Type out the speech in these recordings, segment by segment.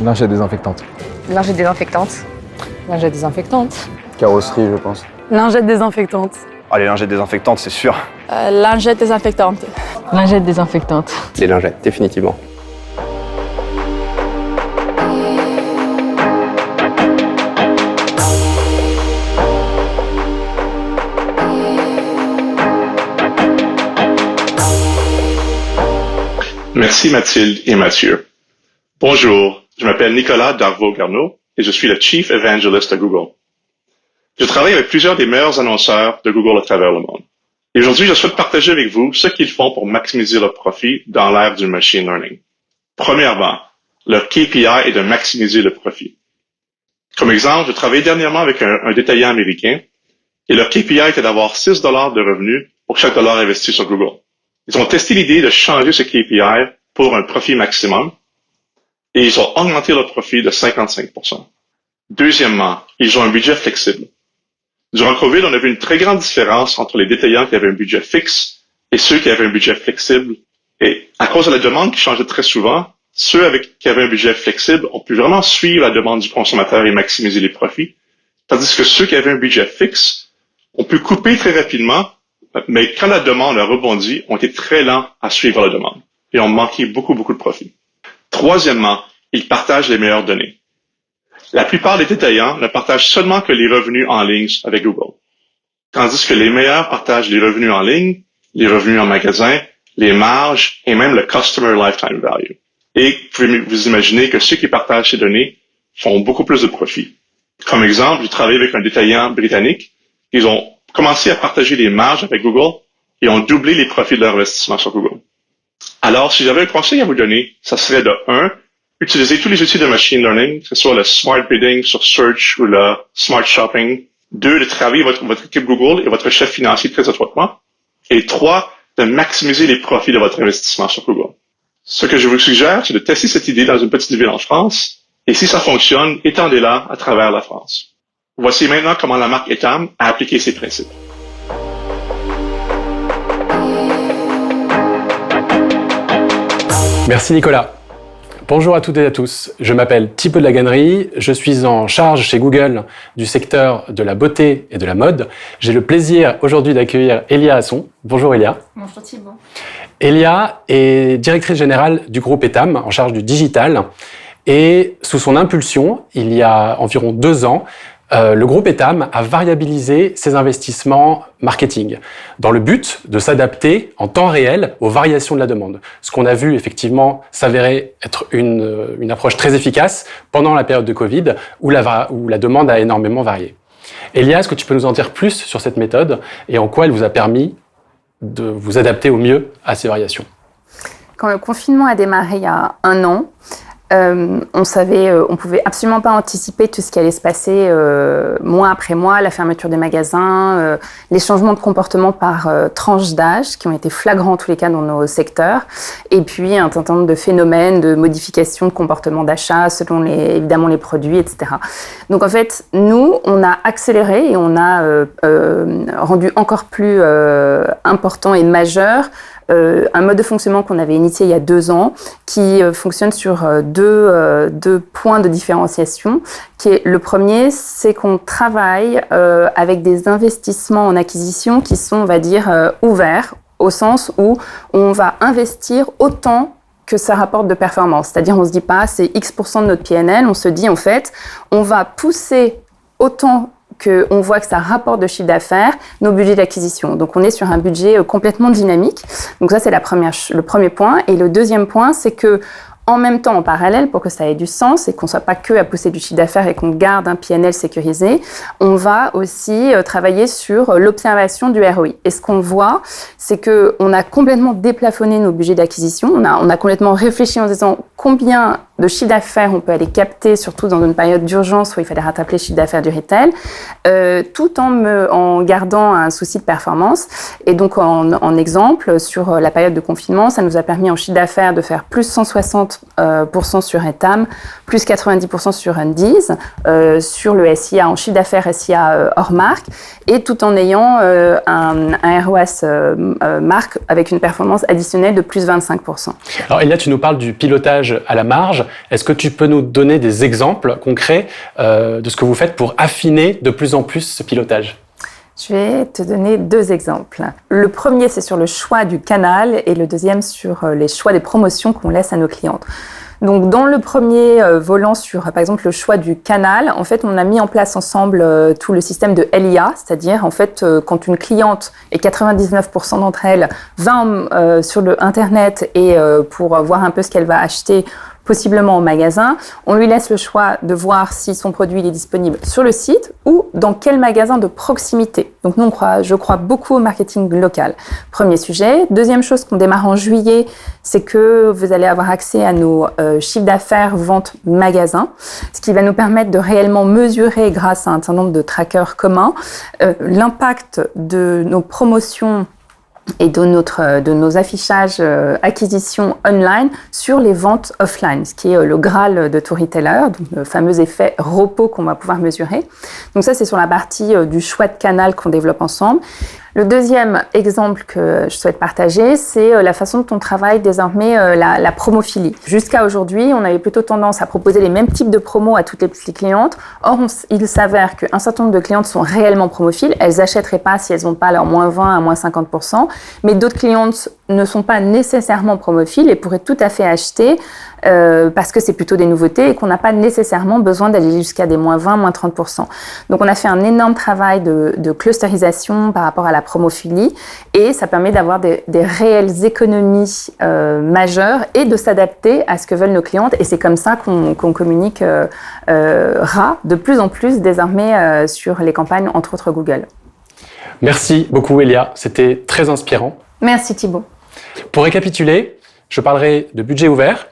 Lingette désinfectante. Lingette désinfectante. Lingette désinfectante. Carrosserie, je pense. Lingette désinfectante. Ah, les lingettes désinfectantes, c'est sûr. Lingette désinfectante. Lingette désinfectante. Les lingettes, définitivement. Merci Mathilde et Mathieu. Bonjour, je m'appelle Nicolas Darvaux-Garneau et je suis le Chief Evangelist à Google. Je travaille avec plusieurs des meilleurs annonceurs de Google à travers le monde. Et aujourd'hui, je souhaite partager avec vous ce qu'ils font pour maximiser leur profit dans l'ère du machine learning. Premièrement, leur KPI est de maximiser le profit. Comme exemple, je travaillais dernièrement avec un détaillant américain et leur KPI était d'avoir $6 de revenus pour chaque dollar investi sur Google. Ils ont testé l'idée de changer ce KPI pour un profit maximum et ils ont augmenté leur profit de 55%. Deuxièmement, ils ont un budget flexible. Durant le COVID, on a vu une très grande différence entre les détaillants qui avaient un budget fixe et ceux qui avaient un budget flexible. Et à cause de la demande qui changeait très souvent, ceux qui avaient un budget flexible ont pu vraiment suivre la demande du consommateur et maximiser les profits, tandis que ceux qui avaient un budget fixe ont pu couper très rapidement, mais quand la demande a rebondi, ont été très lents à suivre la demande et ont manqué beaucoup de profits. Troisièmement, ils partagent les meilleures données. La plupart des détaillants ne partagent seulement que les revenus en ligne avec Google, tandis que les meilleurs partagent les revenus en ligne, les revenus en magasin, les marges et même le Customer Lifetime Value. Et vous pouvez vous imaginer que ceux qui partagent ces données font beaucoup plus de profit. Comme exemple, j'ai travaillé avec un détaillant britannique. Ils ont commencé à partager les marges avec Google et ont doublé les profits de leur investissement sur Google. Alors, si j'avais un conseil à vous donner, ça serait de 1, utiliser tous les outils de machine learning, que ce soit le smart bidding sur Search ou le smart shopping. 2, de travailler votre équipe Google et votre chef financier très étroitement. Et 3, de maximiser les profits de votre investissement sur Google. Ce que je vous suggère, c'est de tester cette idée dans une petite ville en France. Et si ça fonctionne, étendez-la à travers la France. Voici maintenant comment la marque Etam a appliqué ces principes. Merci Nicolas. Bonjour à toutes et à tous, je m'appelle Thibaut de la Gannerie, je suis en charge chez Google du secteur de la beauté et de la mode. J'ai le plaisir aujourd'hui d'accueillir Elia Hasson. Bonjour Elia. Bonjour Thibaut. Elia est directrice générale du groupe Etam, en charge du digital. Et sous son impulsion, il y a environ 2 ans, le groupe Etam a variabilisé ses investissements marketing dans le but de s'adapter en temps réel aux variations de la demande. Ce qu'on a vu effectivement s'avérer être une approche très efficace pendant la période de Covid où la demande a énormément varié. Elia, est-ce que tu peux nous en dire plus sur cette méthode et en quoi elle vous a permis de vous adapter au mieux à ces variations? Quand le confinement a démarré il y a 1 an, on pouvait absolument pas anticiper tout ce qui allait se passer mois après mois, la fermeture des magasins, les changements de comportement par tranche d'âge qui ont été flagrants en tous les cas dans nos secteurs, et puis un certain nombre de phénomènes de modification de comportement d'achat selon évidemment les produits, etc. Donc en fait, nous, on a accéléré et on a rendu encore plus important et majeur un mode de fonctionnement qu'on avait initié il y a 2 ans, qui fonctionne sur deux points de différenciation. Le premier, c'est qu'on travaille avec des investissements en acquisition qui sont, on va dire, ouverts, au sens où on va investir autant que ça rapporte de performance. C'est-à-dire, on ne se dit pas, c'est X% de notre PNL, on se dit, en fait, on va pousser autant qu'on voit que ça rapporte de chiffre d'affaires, nos budgets d'acquisition. Donc, on est sur un budget complètement dynamique. Donc, ça, c'est le premier point. Et le deuxième point, c'est que en même temps, en parallèle, pour que ça ait du sens et qu'on ne soit pas que à pousser du chiffre d'affaires et qu'on garde un PNL sécurisé, on va aussi travailler sur l'observation du ROI. Et ce qu'on voit, c'est qu'on a complètement déplafonné nos budgets d'acquisition. On a complètement réfléchi en se disant combien de chiffre d'affaires on peut aller capter, surtout dans une période d'urgence où il fallait rattraper le chiffre d'affaires du retail, tout en gardant un souci de performance. Et donc, en exemple, sur la période de confinement, ça nous a permis en chiffre d'affaires de faire plus 160% sur Etam, plus 90% sur Undies, sur le SIA, en chiffre d'affaires SIA hors marque, et tout en ayant un ROAS marque avec une performance additionnelle de plus 25%. Alors Elia, tu nous parles du pilotage pilotage à la marge. Est-ce que tu peux nous donner des exemples concrets de ce que vous faites pour affiner de plus en plus ce pilotage ? Je vais te donner 2 exemples. Le premier, c'est sur le choix du canal et le deuxième sur les choix des promotions qu'on laisse à nos clientes. Donc, dans le premier volant sur, par exemple, le choix du canal, en fait, on a mis en place ensemble tout le système de LIA, c'est-à-dire, en fait, quand une cliente, et 99% d'entre elles, va sur le Internet et pour voir un peu ce qu'elle va acheter, possiblement au magasin, on lui laisse le choix de voir si son produit il est disponible sur le site ou dans quel magasin de proximité. Donc nous, je crois beaucoup au marketing local. Premier sujet. Deuxième chose qu'on démarre en juillet, c'est que vous allez avoir accès à nos chiffres d'affaires vente magasin, ce qui va nous permettre de réellement mesurer, grâce à un certain nombre de trackers communs, l'impact de nos promotions et de nos affichages acquisitions online sur les ventes offline, ce qui est le Graal de tout retailer, donc le fameux effet repos qu'on va pouvoir mesurer. Donc ça, c'est sur la partie du choix de canal qu'on développe ensemble. Le deuxième exemple que je souhaite partager, c'est la façon dont on travaille désormais la promophilie. Jusqu'à aujourd'hui, on avait plutôt tendance à proposer les mêmes types de promos à toutes les petites clientes. Or, il s'avère qu'un certain nombre de clientes sont réellement promophiles. Elles n'achèteraient pas si elles n'ont pas leur moins 20 à moins 50%. Mais d'autres clientes ne sont pas nécessairement promophiles et pourraient tout à fait acheter parce que c'est plutôt des nouveautés et qu'on n'a pas nécessairement besoin d'aller jusqu'à des moins 20, moins 30%. Donc, on a fait un énorme travail de clusterisation par rapport à la promophilie et ça permet d'avoir des réelles économies majeures et de s'adapter à ce que veulent nos clientes. Et c'est comme ça qu'on communiquera de plus en plus désormais sur les campagnes, entre autres Google. Merci beaucoup, Elia. C'était très inspirant. Merci Thibaut. Pour récapituler, je parlerai de budget ouvert,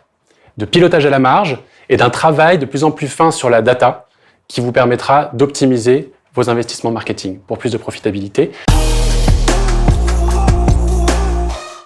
de pilotage à la marge et d'un travail de plus en plus fin sur la data qui vous permettra d'optimiser vos investissements marketing pour plus de profitabilité.